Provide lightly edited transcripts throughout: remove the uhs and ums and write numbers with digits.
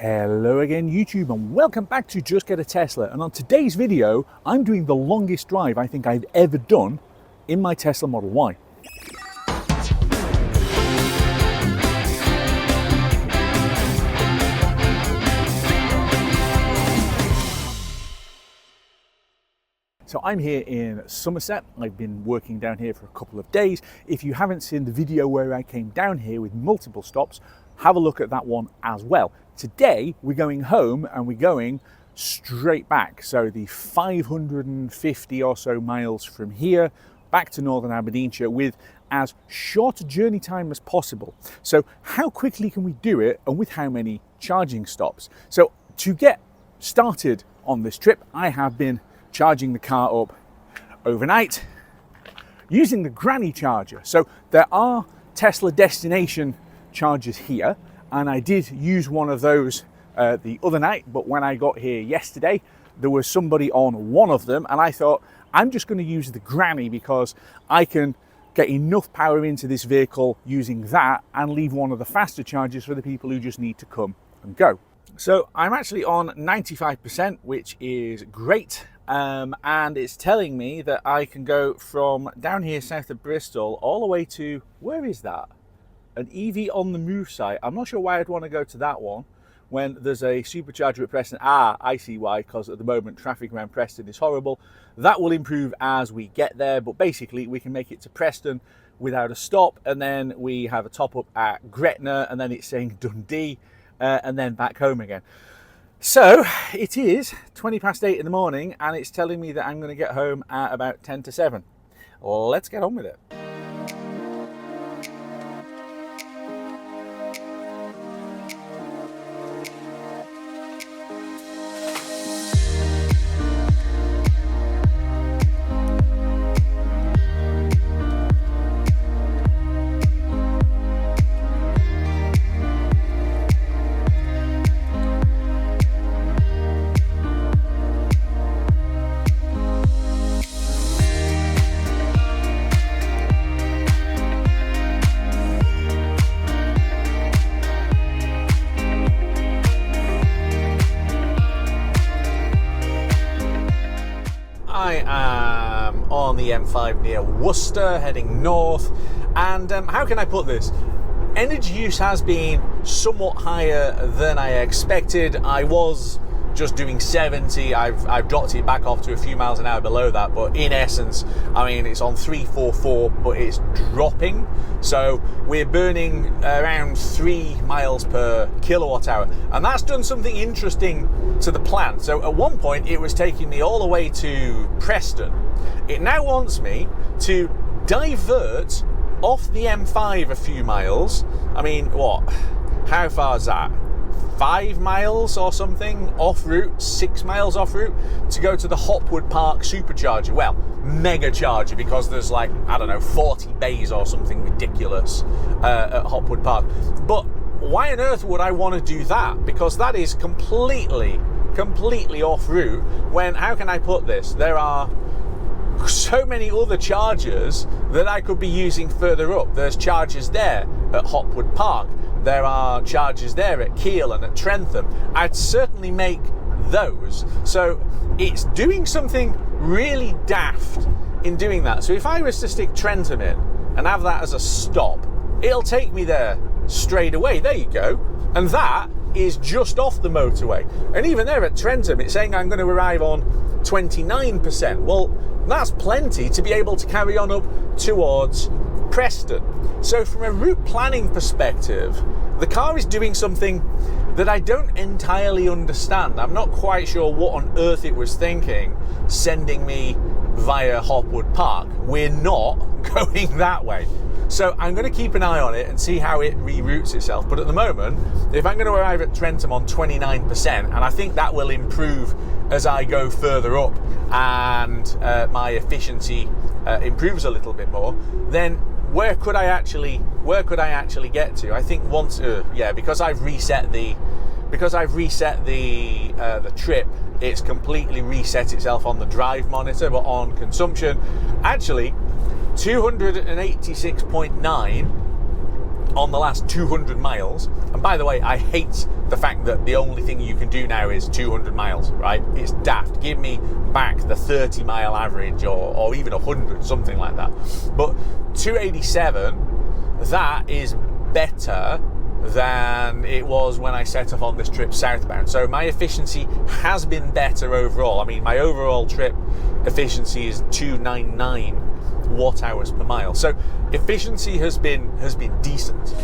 Hello again YouTube, and welcome back to Just Get a Tesla. And on today's video I'm doing the longest drive I think I've ever done in my Tesla Model Y. So I'm here in Somerset. I've been working down here for a couple of days. If you haven't seen the video where I came down here with multiple stops, have a look at that one as well. Today we're going home and we're going straight back. So the 550 or so miles from here back to Northern Aberdeenshire with as short a journey time as possible. So how quickly can we do it and with how many charging stops? So to get started on this trip, I have been charging the car up overnight using the granny charger. So there are Tesla destination chargers here, and I did use one of those the other night, but when I got here yesterday there was somebody on one of them and I thought I'm just going to use the granny because I can get enough power into this vehicle using that and leave one of the faster chargers for the people who just need to come and go. So I'm actually on 95%, which is great. And it's telling me that I can go from down here south of Bristol all the way to, where is that? An EV on the move site. I'm not sure why I'd want to go to that one when there's a supercharger at Preston. I see why, because at the moment traffic around Preston is horrible. That will improve as we get there, but basically we can make it to Preston without a stop, and then we have a top up at Greta, and then it's saying Dundee, and then back home again. So it is 20 past 8 in the morning and it's telling me that I'm going to get home at about 10 to 7. Let's get on with it. I am on the M5 near Worcester, heading north, and how can I put this? Energy use has been somewhat higher than I expected. I was just doing 70, I've dropped it back off to a few miles an hour below that, but in essence, I mean, it's on 344, but it's dropping. So we're burning around 3 miles per kilowatt hour, and that's done something interesting to the plant. So at one point it was taking me all the way to Preston. It now wants me to divert off the M5 a few miles. I mean, what? How far is that? 5 miles or something off route, 6 miles off route, to go to the Hopwood Park supercharger. Well, mega charger, because there's like, I don't know, 40 bays or something ridiculous at Hopwood Park. But why on earth would I want to do that? Because that is completely off route, when, how can I put this? There are so many other chargers that I could be using further up. There's chargers there at Hopwood Park. There are chargers there at Kiel and at Trentham. I'd certainly make those. So it's doing something really daft in doing that. So if I was to stick Trentham in and have that as a stop, it'll take me there straight away. There you go. And that is just off the motorway. And even there at Trentham, it's saying I'm going to arrive on 29%. Well, that's plenty to be able to carry on up towards Preston. So from a route planning perspective, the car is doing something that I don't entirely understand. I'm not quite sure what on earth it was thinking, sending me via Hopwood Park. We're not going that way. So I'm going to keep an eye on it and see how it reroutes itself. But at the moment, if I'm going to arrive at Trentham on 29%, and I think that will improve as I go further up and my efficiency improves a little bit more, then where could I actually get to? I think once, because I've reset the trip, it's completely reset itself on the drive monitor, but on consumption, actually 286.9 on the last 200 miles, and by the way, I hate the fact that the only thing you can do now is 200 miles, right? It's daft. Give me back the 30 mile average or even 100, something like that. But 287, that is better than it was when I set off on this trip southbound. So my efficiency has been better overall. I mean, my overall trip efficiency is 299 watt hours per mile. So efficiency has been decent.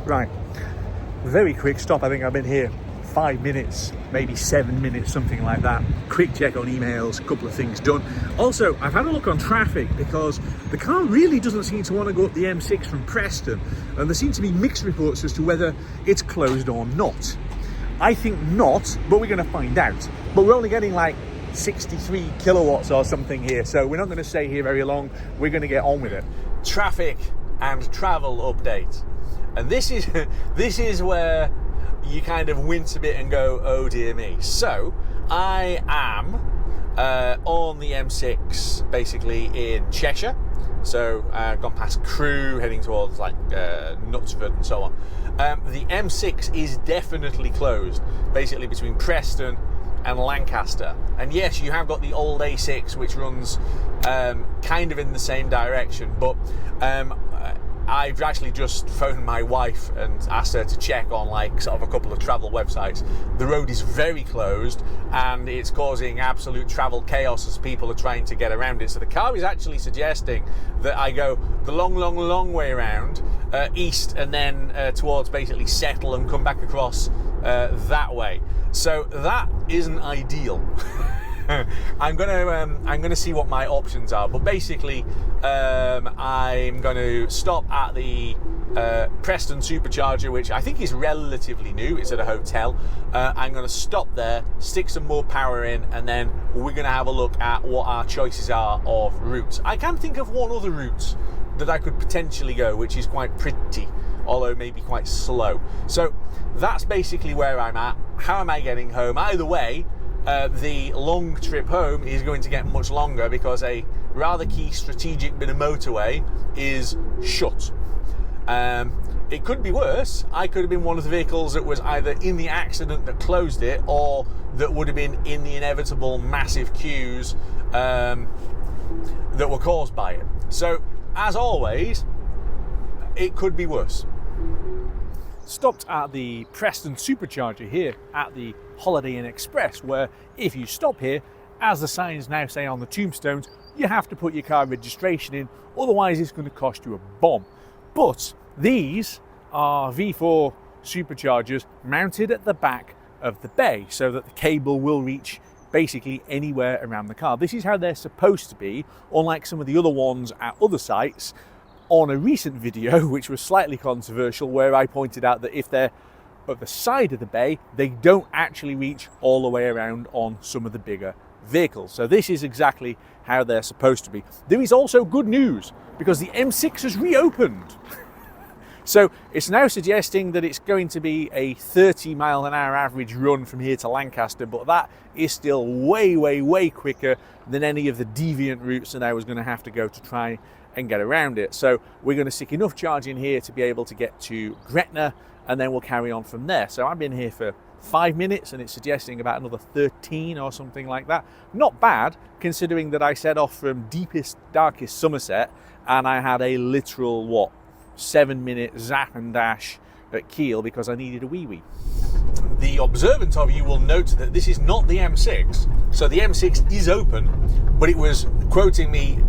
Right, very quick stop. I think I've been here 5 minutes, maybe 7 minutes, something like that. Quick check on emails, a couple of things done. Also, I've had a look on traffic because the car really doesn't seem to want to go up the M6 from Preston, and there seem to be mixed reports as to whether it's closed or not. I think not, but we're going to find out. But we're only getting like 63 kilowatts or something here, so we're not going to stay here very long. We're going to get on with it. Traffic and travel update. And this is where you kind of wince a bit and go, oh dear me. So I am on the M6, basically in Cheshire. So I've gone past Crewe, heading towards like Knutsford and so on. The M6 is definitely closed, basically between Preston and Lancaster. And yes, you have got the old A6, which runs kind of in the same direction, but I've actually just phoned my wife and asked her to check on like sort of a couple of travel websites. The road is very closed and it's causing absolute travel chaos as people are trying to get around it. So the car is actually suggesting that I go the long way around east and then towards basically Settle and come back across that way. So that isn't ideal. I'm gonna see what my options are, but basically I'm going to stop at the Preston supercharger, which I think is relatively new. It's at a hotel. I'm going to stop there, stick some more power in, and then we're going to have a look at what our choices are of routes. I can think of one other route that I could potentially go, which is quite pretty, although maybe quite slow. So that's basically where I'm at. How am I getting home? Either way, the long trip home is going to get much longer because a rather key strategic bit of motorway is shut. It could be worse. I could have been one of the vehicles that was either in the accident that closed it or that would have been in the inevitable massive queues that were caused by it. So, as always, it could be worse. Stopped at the Preston supercharger here at the Holiday Inn Express, where if you stop here, as the signs now say on the tombstones, you have to put your car registration in, otherwise it's going to cost you a bomb. But these are V4 superchargers mounted at the back of the bay so that the cable will reach basically anywhere around the car. This is how they're supposed to be, unlike some of the other ones at other sites. On a recent video, which was slightly controversial, where I pointed out that if they're at the side of the bay, they don't actually reach all the way around on some of the bigger vehicles. So this is exactly how they're supposed to be. There is also good news, because the M6 has reopened. So it's now suggesting that it's going to be a 30 mile an hour average run from here to Lancaster, but that is still way quicker than any of the deviant routes that I was going to have to go to try and get around it. So we're going to stick enough charge in here to be able to get to Greta, and then we'll carry on from there. So I've been here for 5 minutes and it's suggesting about another 13 or something like that. Not bad, considering that I set off from deepest, darkest Somerset and I had a literal, 7-minute zap and dash at Kiel because I needed a wee. The observant of you will note that this is not the M6. So the M6 is open, but it was quoting me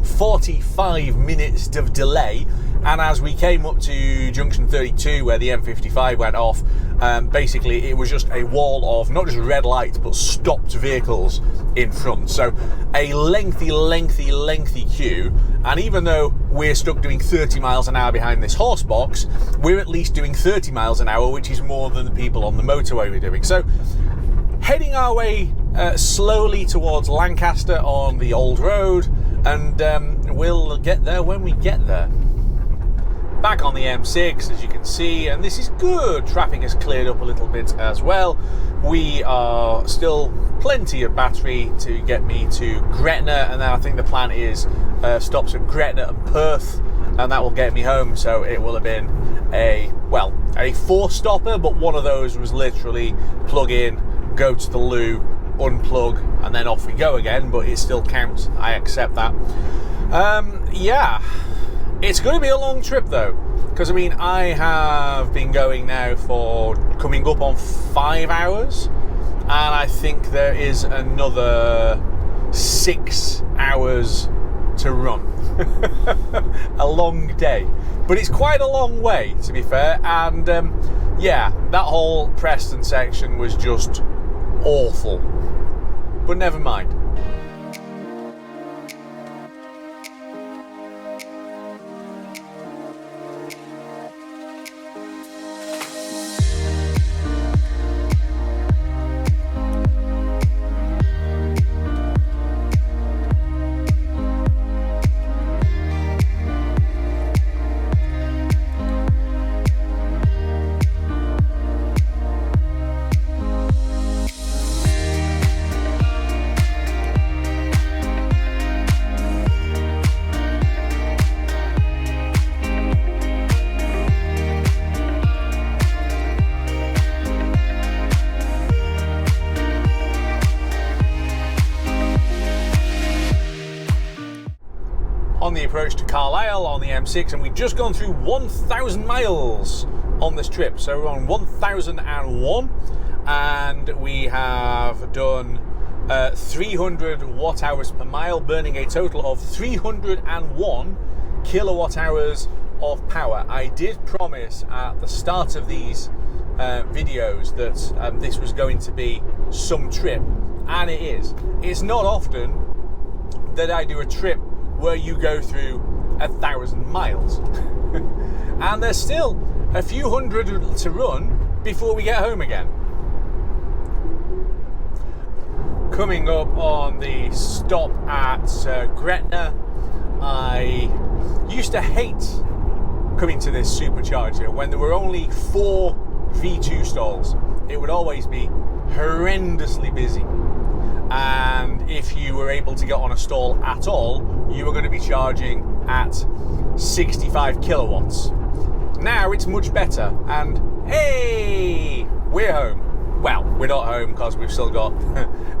45 minutes of delay, and as we came up to junction 32 where the M55 went off, basically it was just a wall of not just red lights but stopped vehicles in front. So a lengthy queue, and even though we're stuck doing 30 miles an hour behind this horse box, we're at least doing 30 miles an hour, which is more than the people on the motorway were doing. So heading our way slowly towards Lancaster on the old road, and we'll get there when we get there. Back on the M6, as you can see, and this is good. Traffic has cleared up a little bit as well. We are still plenty of battery to get me to Greta, and then I think the plan is stops at Greta and Perth, and that will get me home. So it will have been a 4-stopper, but one of those was literally plug in, go to the loo, unplug, and then off we go again. But it still counts. I accept that. Yeah. It's going to be a long trip though, because I mean I have been going now for coming up on 5 hours, and I think there is another 6 hours to run. A long day, but it's quite a long way, to be fair. And yeah, that whole Preston section was just awful, but never mind. On the approach to Carlisle on the M6, and we've just gone through 1,000 miles on this trip. So we're on 1,001, and we have done 300 watt hours per mile, burning a total of 301 kilowatt hours of power. I did promise at the start of these videos that this was going to be some trip, and it is. It's not often that I do a trip where you go through 1,000 miles. And there's still a few hundred to run before we get home again. Coming up on the stop at Greta, I used to hate coming to this supercharger when there were only 4 V2 stalls. It would always be horrendously busy. And if you were able to get on a stall at all, you were going to be charging at 65 kilowatts. Now it's much better, and hey, we're home. Well, we're not home because we've still got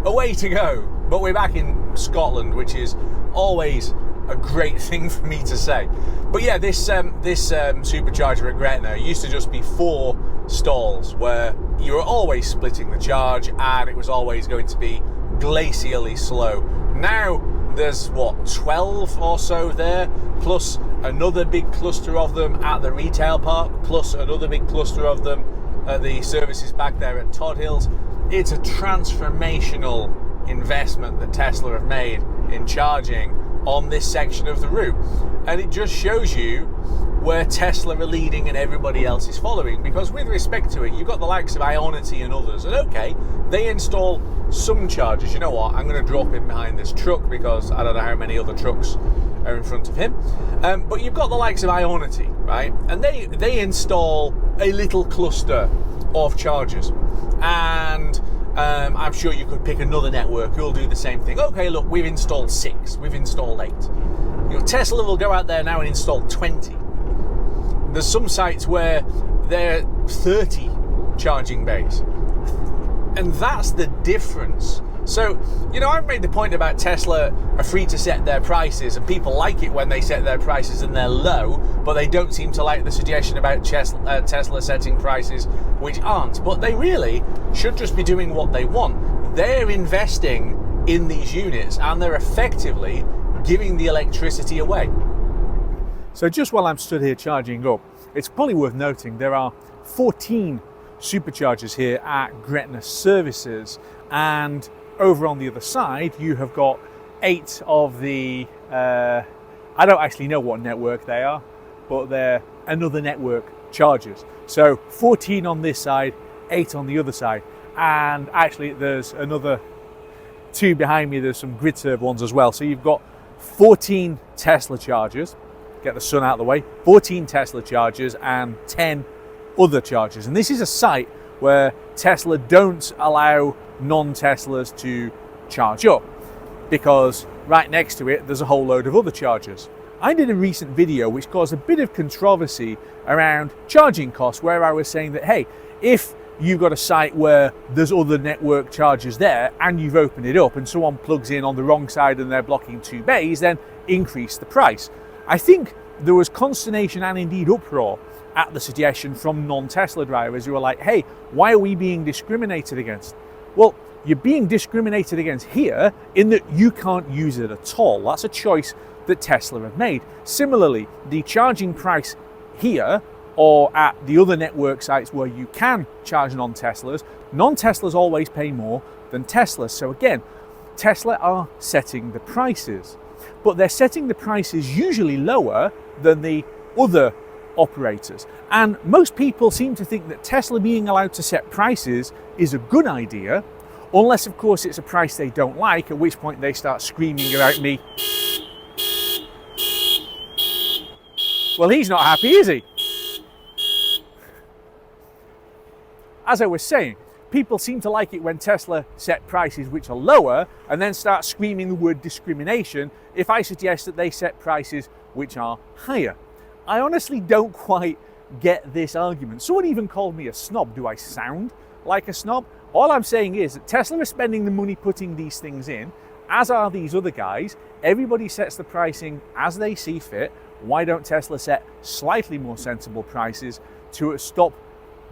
a way to go, but we're back in Scotland, which is always a great thing for me to say. But yeah, this supercharger at Greta used to just be 4 stalls where you were always splitting the charge, and it was always going to be glacially slow. Now there's 12 or so there, plus another big cluster of them at the retail park, plus another big cluster of them at the services back there at Todd Hills. It's a transformational investment that Tesla have made in charging on this section of the route, and it just shows you where Tesla are leading and everybody else is following. Because with respect to it, you've got the likes of Ionity and others, and okay, they install some chargers. You know what, I'm going to drop him behind this truck because I don't know how many other trucks are in front of him, but you've got the likes of Ionity, right, and they install a little cluster of chargers, and I'm sure you could pick another network who'll do the same thing. Okay, look, we've installed 6, we've installed 8. Tesla will go out there now and install 20. There's some sites where there are 30 charging bays, and that's the difference. So, I've made the point about Tesla are free to set their prices, and people like it when they set their prices and they're low, but they don't seem to like the suggestion about Tesla setting prices which aren't. But they really should just be doing what they want. They're investing in these units, and they're effectively giving the electricity away. So just while I'm stood here charging up, it's probably worth noting there are 14 superchargers here at Greta Services, and over on the other side you have got 8 of the I don't actually know what network they are, but they're another network chargers. So 14 on this side, 8 on the other side. And actually there's another 2 behind me. There's some grid serve ones as well. So you've got 14 Tesla chargers, get the sun out of the way, 14 Tesla chargers and 10 other chargers. And this is a site where Tesla don't allow non-Teslas to charge up, because right next to it there's a whole load of other chargers. I did a recent video which caused a bit of controversy around charging costs, where I was saying that, hey, if you've got a site where there's other network chargers there and you've opened it up and someone plugs in on the wrong side and they're blocking 2 bays, then increase the price. I think there was consternation and indeed uproar at the suggestion from non-Tesla drivers who were like, hey, why are we being discriminated against? Well, you're being discriminated against here in that you can't use it at all. That's a choice that Tesla have made. Similarly, the charging price here or at the other network sites where you can charge non-Teslas always pay more than Teslas. So again, Tesla are setting the prices, but they're setting the prices usually lower than the other operators. And most people seem to think that Tesla being allowed to set prices is a good idea, unless of course it's a price they don't like, at which point they start screaming about me. Well, he's not happy, is he? As I was saying, people seem to like it when Tesla set prices which are lower and then start screaming the word discrimination if I suggest that they set prices which are higher. I honestly don't quite get this argument. Someone even called me a snob. Do I sound like a snob? All I'm saying is that Tesla are spending the money putting these things in, as are these other guys. Everybody sets the pricing as they see fit. Why don't Tesla set slightly more sensible prices to stop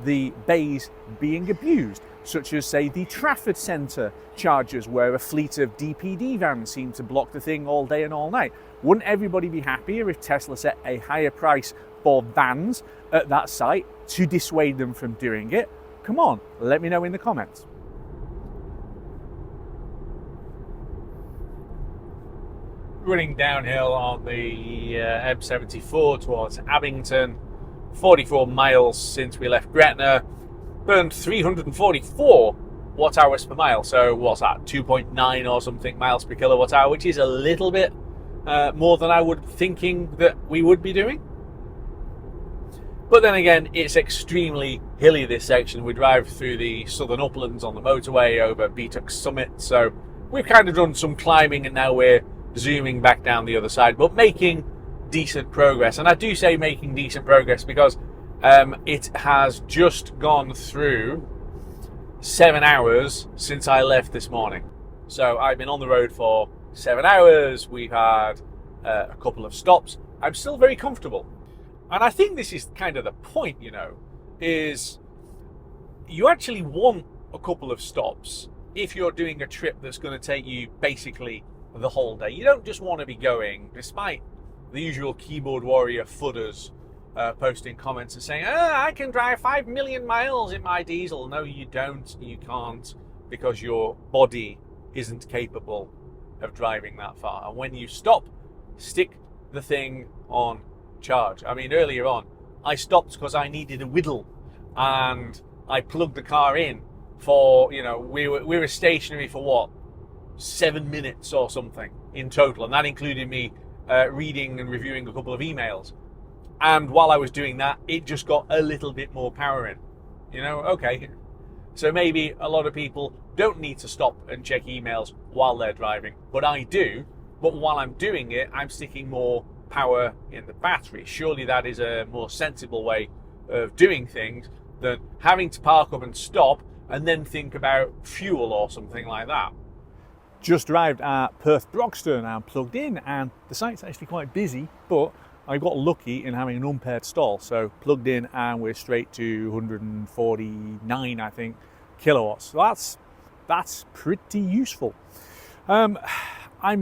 the bays being abused, such as, say, the Trafford Centre chargers, where a fleet of DPD vans seem to block the thing all day and all night? Wouldn't everybody be happier if Tesla set a higher price for vans at that site to dissuade them from doing it? Come on, let me know in the comments. Running downhill on the M74 towards Abington, 44 miles since we left Greta, burned 344 watt hours per mile. So what's that, 2.9 or something miles per kilowatt hour, which is a little bit more than I would thinking that we would be doing. But then again, it's extremely hilly, this section. We drive through the southern uplands on the motorway over Beatuck Summit, so we've kind of done some climbing and now we're zooming back down the other side, but making decent progress. And I do say making decent progress because it has just gone through 7 hours since I left this morning. So I've been on the road for 7 hours. We've had a couple of stops. I'm still very comfortable. And I think this is kind of the point, you know, is you actually want a couple of stops if you're doing a trip that's going to take you basically the whole day. You don't just want to be going, despite the usual keyboard warrior footers posting comments and saying, I can drive 5 million miles in my diesel. No, you don't. You can't, because your body isn't capable of driving that far. And when you stop, stick the thing on charge. I mean, earlier on, I stopped because I needed a whittle, and I plugged the car in for, you know, we were stationary for what, 7 minutes or something in total, and that included me reading and reviewing a couple of emails. And while I was doing that, it just got a little bit more power in. You know, okay, so maybe a lot of people don't need to stop and check emails while they're driving, but I do. But while I'm doing it, I'm sticking more power in the battery. Surely that is a more sensible way of doing things than having to park up and stop and then think about fuel or something like that. Just arrived at Perth Broxton and plugged in, and the site's actually quite busy, but I got lucky in having an unpaired stall. So plugged in and we're straight to 149, I think, kilowatts. So that's pretty useful. I'm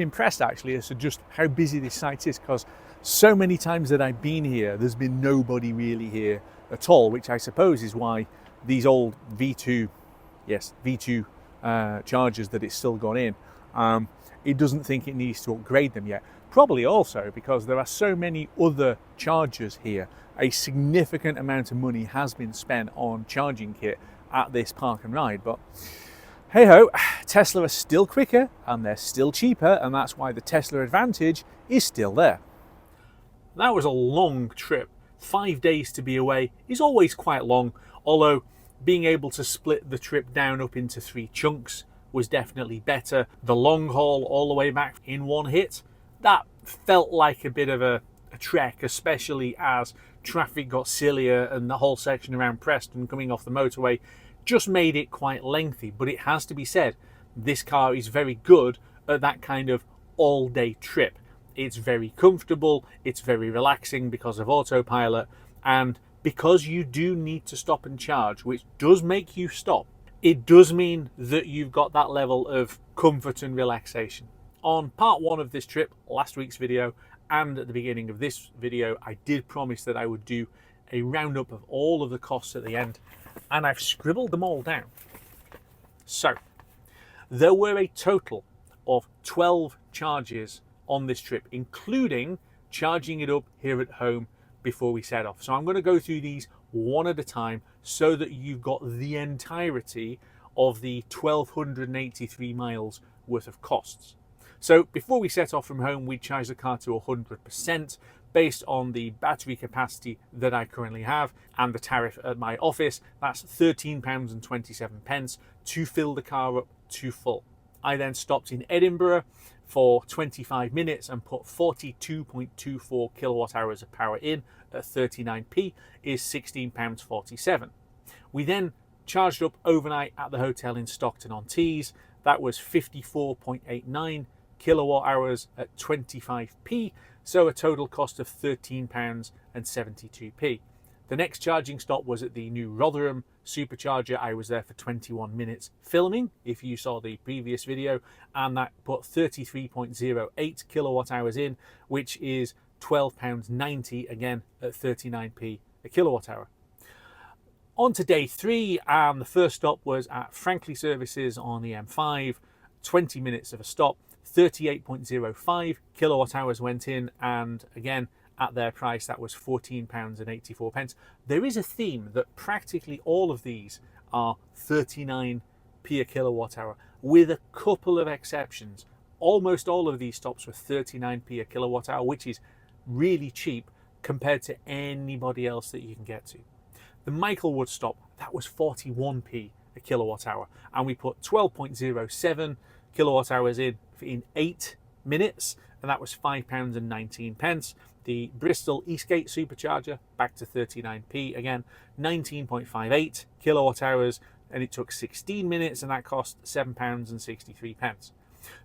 impressed actually as to just how busy this site is, because so many times that I've been here, there's been nobody really here at all, which I suppose is why these old V2 chargers that it's still got in, it doesn't think it needs to upgrade them yet. probably also because there are so many other chargers here, a significant amount of money has been spent on charging kit at this park and ride. But hey ho, Tesla are still quicker and they're still cheaper, and that's why the Tesla advantage is still there. That was a long trip. 5 days to be away is always quite long, although being able to split the trip down up into 3 chunks was definitely better. The long haul all the way back in one hit, that felt like a bit of a trek, especially as traffic got sillier and the whole section around Preston coming off the motorway just made it quite lengthy. But it has to be said, this car is very good at that kind of all-day trip. It's very comfortable, it's very relaxing because of autopilot, and because you do need to stop and charge, which does make you stop, it does mean that you've got that level of comfort and relaxation. On part 1 of this trip, last week's video, and at the beginning of this video, I did promise that I would do a roundup of all of the costs at the end, and I've scribbled them all down. So, there were a total of 12 charges on this trip, including charging it up here at home before we set off. So I'm going to go through these one at a time so that you've got the entirety of the 1,283 miles worth of costs. So before we set off from home, we charged the car to 100% based on the battery capacity that I currently have and the tariff at my office. That's £13.27 to fill the car up to full. I then stopped in Edinburgh for 25 minutes and put 42.24 kilowatt hours of power in at 39p is £16.47. We then charged up overnight at the hotel in Stockton-on-Tees. That was 54.89 kilowatt hours at 25p, so a total cost of £13.72. The next charging stop was at the new Rotherham supercharger. I was there for 21 minutes filming, if you saw the previous video, and that put 33.08 kilowatt hours in, which is £12.90, again at 39p a kilowatt hour. On to day 3, and the first stop was at Frankley Services on the M5, 20 minutes of a stop, 38.05 kilowatt hours went in, and again, at their price, that was £14.84. There is a theme that practically all of these are 39p a kilowatt hour, with a couple of exceptions. Almost all of these stops were 39p a kilowatt hour, which is really cheap compared to anybody else that you can get to. The Michaelwood stop, that was 41p a kilowatt hour, and we put 12.07 kilowatt hours in 8 minutes, and that was £5.19. The Bristol Eastgate supercharger, back to 39p again, 19.58 kilowatt hours, and it took 16 minutes, and that cost £7.63.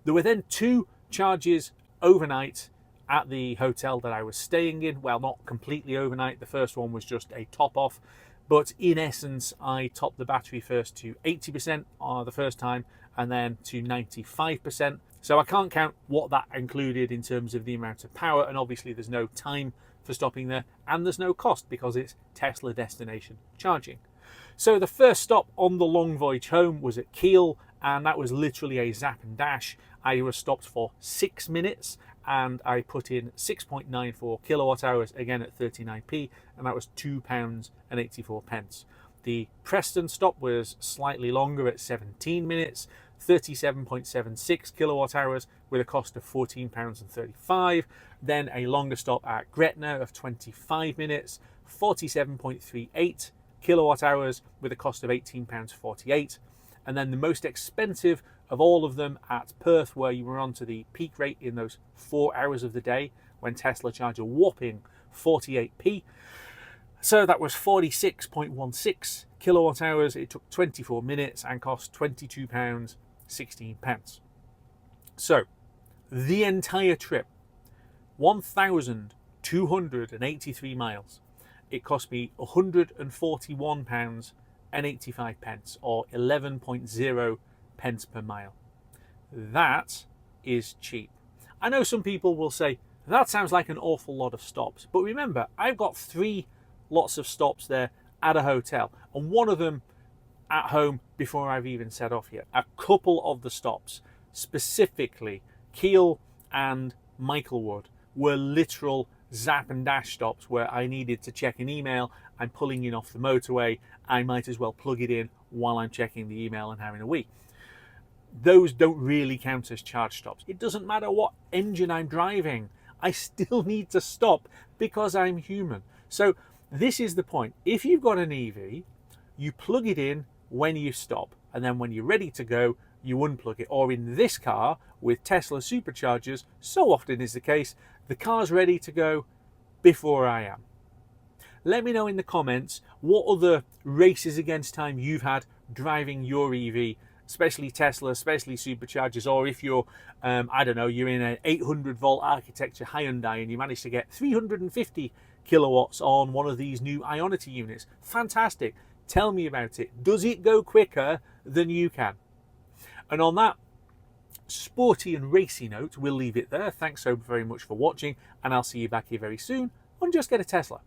There were then 2 charges overnight at the hotel that I was staying in. Well, not completely overnight. The first one was just a top off, but in essence, I topped the battery first to 80% the first time, and then to 95%. So I can't count what that included in terms of the amount of power, and obviously there's no time for stopping there, and there's no cost because it's Tesla destination charging. So the first stop on the long voyage home was at Kiel, and that was literally a zap and dash. I was stopped for 6 minutes, and I put in 6.94 kilowatt hours, again at 39p, and that was £2.84. The Preston stop was slightly longer at 17 minutes, 37.76 kilowatt hours with a cost of £14.35. Then a longer stop at Greta of 25 minutes, 47.38 kilowatt hours with a cost of £18.48. And then the most expensive of all of them at Perth, where you were on to the peak rate in those 4 hours of the day when Tesla charged a whopping 48p. So that was 46.16 kilowatt hours. It took 24 minutes and cost £22.16. So the entire trip, 1,283 miles, it cost me £141.85, or 11.0 pence per mile. That is cheap. I know some people will say, that sounds like an awful lot of stops. But remember, I've got 3 lots of stops there at a hotel, and one of them at home before I've even set off yet. A couple of the stops, specifically Kiel and Michael would were literal zap and dash stops where I needed to check an email. I'm pulling in off the motorway. I might as well plug it in while I'm checking the email and having a wee. Those don't really count as charge stops. It doesn't matter what engine I'm driving. I still need to stop because I'm human. So this is the point. If you've got an EV, you plug it in when you stop, and then when you're ready to go, you unplug it. Or in this car, with Tesla superchargers, so often is the case, the car's ready to go before I am. Let me know in the comments what other races against time you've had driving your EV, especially Tesla, especially superchargers, or if you're, I don't know, you're in an 800 volt architecture Hyundai and you manage to get 350 kilowatts on one of these new Ionity units. Fantastic. Tell me about it. Does it go quicker than you can? And on that sporty and racy note, we'll leave it there. Thanks so very much for watching, and I'll see you back here very soon on Just Get a Tesla.